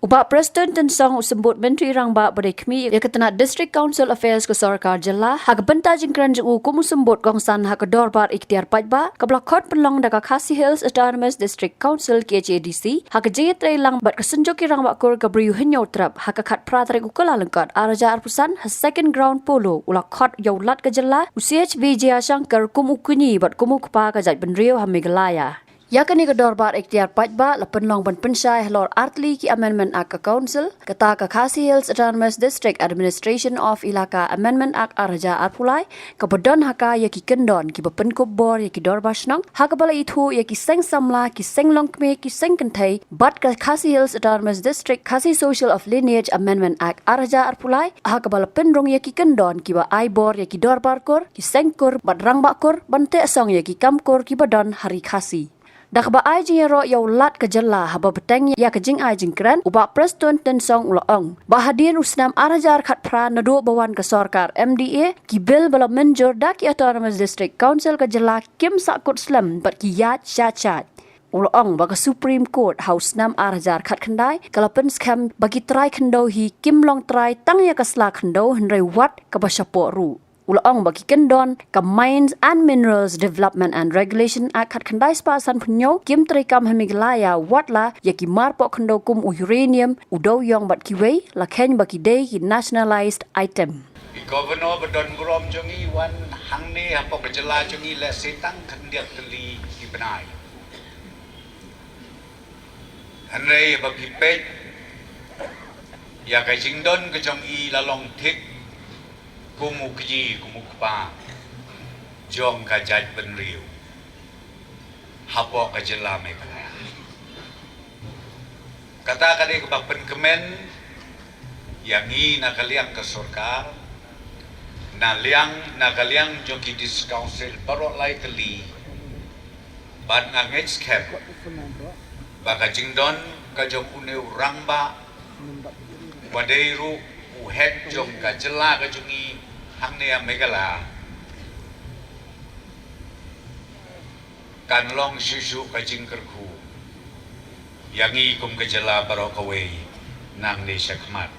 Ubah Preston tensong usembut Menteri Rangba Berekmi ya ketena District Council Affairs ke Sarkar Jela hak benta jingkran jengu kumu sembut gongsan hak dorbar ikhtiar pajba ke blakot penlong daga Khasi Hills Autonomous District Council KJDC hak jayat reilang bat kesenjoki Rangba kur ke beriu henyau trap hak kat pratrik ukala lengkat araja arpusan second ground polo ulakot yaulat ke Jela UCHB Jaya Shankar kumu kunyi bat kumu kepa ke jat benriu hamigalaya. Ya kini ke dorbar ikhtiar pajba lepen long ban pensyai Lord Artley ki Amendment Act ke Council kata ke Khasi Hills Autonomous District Administration of Ilaka Amendment Act Araja Arpulai ke bedon haka ya ki kendon ki bepenkop bor ya ki dorbar senang haka bala itu ya ki seng samla ki seng long kme ki seng kentai bat ke Khasi Hills Autonomous District Khasi Social of Lineage Amendment Act Araja Arpulai haka bala penrong ya ki kendon ki ba ai bor ya ki dorbar kor ki seng kur bat rang bakor bante song ya ki kam kor ki bedon hari Khasi. Dak ba ai jing ro yau lat ke Jela haba beteng ya ke jing ai jing kran uba Preston tensong ulaong ba hadir usnam arajar khat pra nadu bawan ke Sarkar MDA ki bil bala menjur dak Autonomous District Council ke Jela kim sakut slam bat ki yat syachat ulaong ba ke Supreme Court House nam arajar khat khandai kalapen skam bagi try khando hi kim long try tang ya ke sla khando hendrai wat ke ba syapo ru Ulaong bagi kendon ke Mines and Minerals Development and Regulation Act kat kendai spasan penyo kim terikam hemiglaya watla yaki marpok kendo kum uranium udo yong bat kiwei lakhen baki day ki nationalized item. Governor bedon grom jongi wan hangne hapok Jela jongi le setang kendiak teli ki benai. Hanrei bagi pej ya kai jingdon ke jongi lalong tik kumu kji kumu kpa jong ka jaj benriu hapo ka Jela Meghalaya kata kade ke bapen kemen yang i na kaliang ke Sarkar na kaliang jong ki dis council parok lai teli ban ngangej skep baka jingdon ka jong uneu Rangba wadeiru uhet jong ka Jela ka jongi hangne Meghalaya kan long susu ka jingkerku yang i kum ka Jela barokaway nang ni syakmat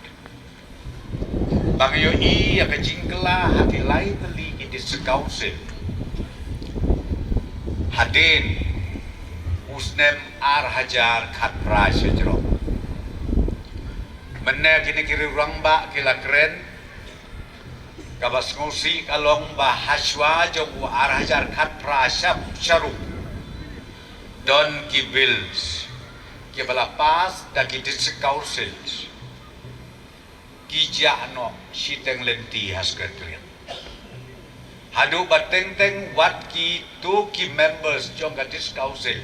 bangyo i ya ka jingkela hati lai teli ki dis council hadin usnem ar hajar khat pra syajro menne kini kiri Rangba kila keren kabas ngosi kalong bahaswa jong ar hajar khat pra syab syaru don ki bills ki balapas da ki dis council ki jano siteng lenti haskatria hadu bateng wat ki tu ki members jong ka dis council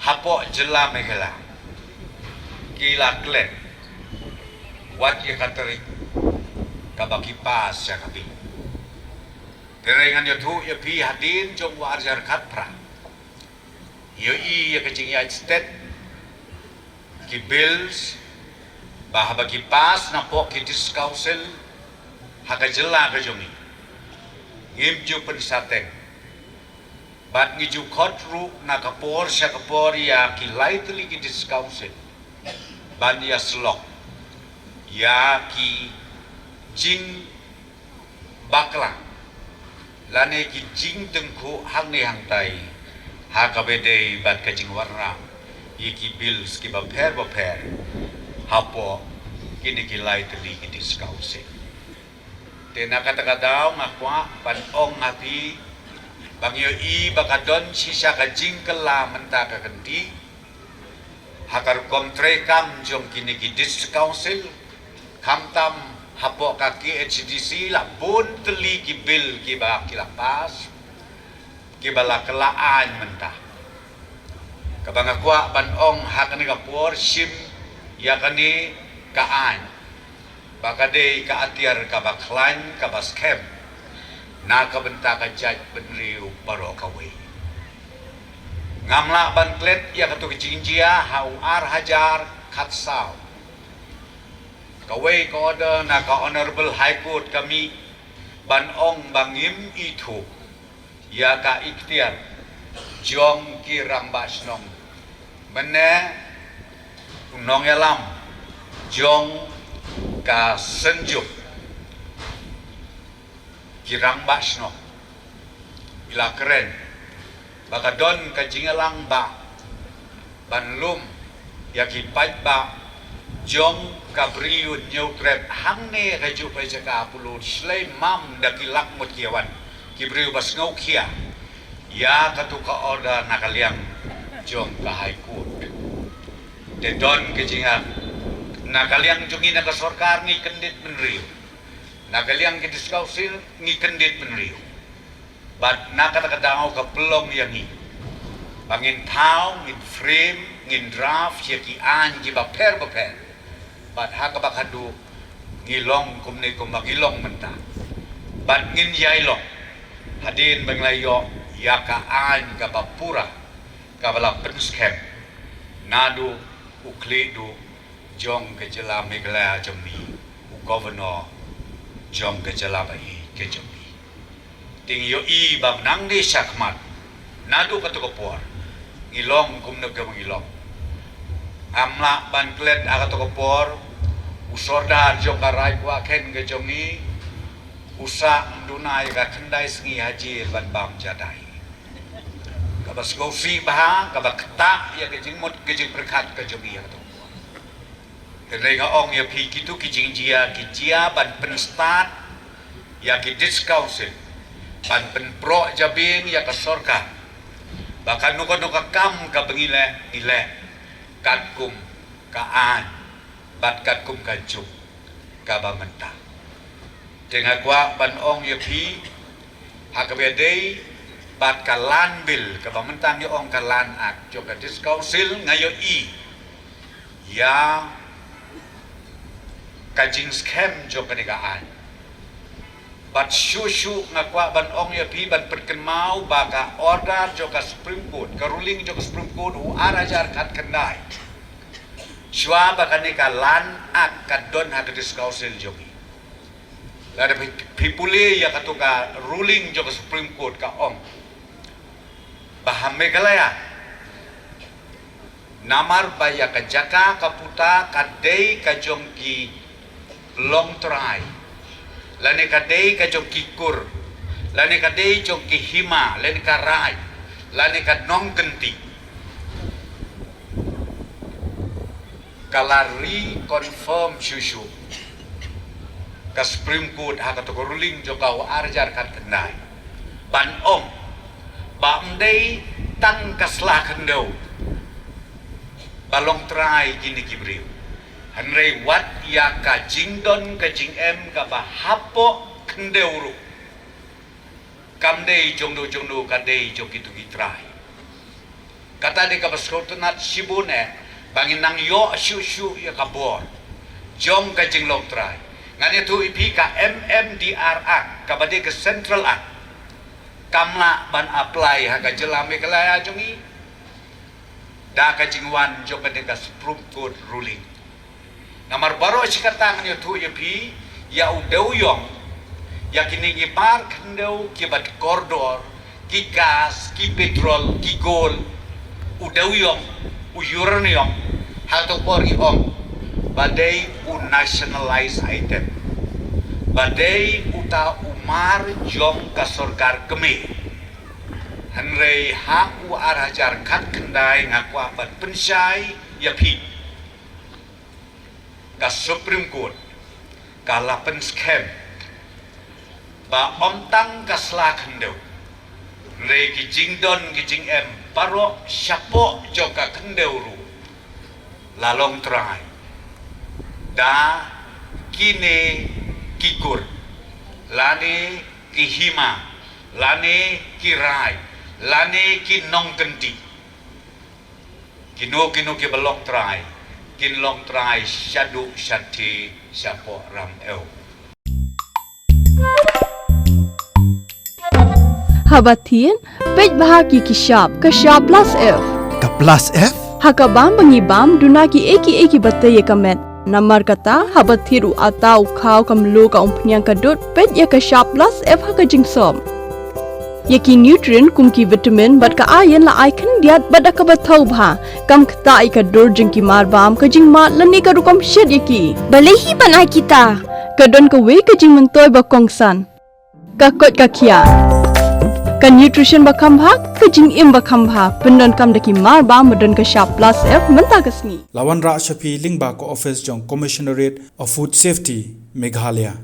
hapo Jela Meghalaya kila klen wat ye kateri kabaki pas ya kapi terengan yo tu ya pi hadin jong warjar katra yo i ya kecing ya state ki bills bah bagi pas na po ki dis council haka Jela ka jongi ngimju pensateng bat ngiju khotru na kapor sya kapor ya ki lightly ki dis council ban ya slok ya ki jing bakla lane ki jing tengku hangne hangtai ha kabede bat ka jing warna iki bills ki ba pher hapo kini ki lai teli ki discount tena kata daw ngakwa pan ong ngati bangyo i bakadon sisa ka jing kala menta ka kenti hakar kontre kam jong kini ki discount kamtam hapo kaki HDC la bun teli ki bil ki ba kilapas ki bala kelaan mentah kabanga kwa ban ong hakani kapor sim yakani kaan bakade ka atiar ka baklan ka baskem na ka benta ka jaj benriu baro kawe ngamla ban klet ya katu kijinjia hau ar hajar khatsau kawai ko order na ka Honorable High Court kami ban ong bangim itu ya ka ikhtiar jong ki rambas nong mene unong yalam jong ka senjuk kirang basno ila keren baka don ka jingalang ba banlum yakipad ba jong kabriud nyutrep hangne kaju pa ka pulu slay mam dakilak mot kiawan kibriu bas ngau kia ya katuka order nakaliang jong ka high court de don ke jinga nakaliang jongi na ka sarkar ngi kendit menriu nakaliang ke diskausil ngi kendit menriu bat nakadangau ka pelong yang ni bangin tau ngin frame ngin draft yaki an ki ba per bat ha ka bakadu ngilong kumne kumagilong menta bat ngin yailong hadin banglayo yaka an ka bapura ka bala penskem nadu uklidu jong ke jela megla jambi u governor jong ke jela bai ke jambi ting yo i bang nang ni sakmat nadu katukopor ngilong kumno ke ngilong amla ban klet akatukopor usorda jong karai kwa ken ke jongi usa dunai ka kendai sengi haji ban bam jadai kabas gosi bah kabakta ya ke jingmot ke jing berkat ke jongi akatukopor kedai ka ong ya pi kitu ki jia ban penstat ya ki discount pan penpro jabing ya ka sorka bahkan nuka kam ka bengile katkum ka an bat katkum ka juk ka bamenta tengah kwa ban ong ya pi hakabedei bat ka lan bil ka bamenta ni ong ka lan ak jo ka diskausil ngayo i ya ka jing scam jo ka nigaan bat shushu ngakwa ban ong ya pi ban perkenmau baka order joka Supreme Court ka ruling joka Supreme Court u arajar kat kendai shwa baka ni ka lan ak kadon ha diskausil jogi lada pipuli ya katuka ruling joka Supreme Court ka ong bahame kalaya namar baya ka jaka kaputa kadei ka jongki long try lani kadei ka jong kikur lani kadei jong kihima lani karai lani kadnong kenti kalari confirm shushu ka Supreme Court ha ka to ruling jo ka arjar kat kendai ban om ba mdei tang kasla kendo balong try gini kibriu hanrei wat ya ka jingdon ka jing em ka bahapo kendeuru kamdei jongdo ka dei jokitu gitrai kata de ka baskotunat sibune bangin nang yo shu ya ka bor jong ka jinglong trai ngani tu ipi ka MMDR ka bade ke Central Act kamla ban apply ha ka jelame kalaya jongi da ka jingwan jo ka de ka Supreme Court ruling namar baro sikatang ni tu yepi ya udeu yong ya kini ngipar kendeu kibat koridor ki gas ki petrol ki gol udeu yong uyuran yong hal to por yong badai nationalize item badai uta umar jong ka sorkar kemi hanrei ha u arajar kat kendai ngaku abat pensai yepi ka Supreme Court ka lapen scam ba omtang ka sla kendeu re ki jingdon ki jing em paro syapo joka kendeu ru lalong trai da kine kikur lane ki hima lane ki rai lane ki nong kenti kino ki belok trai kin long try shadu shati syapo ram eu Habatin pej bahagi kishap plus F ka plus F hakabam bangibam dunaki eki batay kamet namar kata habathiru atau khau kamlu ka umpnyang kadut pej ya kishap plus F hakajingsom Yaki nutrient kum ki vitamin bat ka iron la ai khan diat bada ka bathau bha kam khta ai ka dur jing ki mar bam ka jing ma lani ka rukom shed yaki Balehi banai kita. ka don ka we ka jing mentoy ba kongsan ka kot ka kia ka nutrition ba kham bha ka jing im ba kham bha pendon kam daki mar bam madon ka sharp plus f menta ka sni Lawan Ra Shafi Lingba ko office jong Commissionerate of Food Safety Meghalaya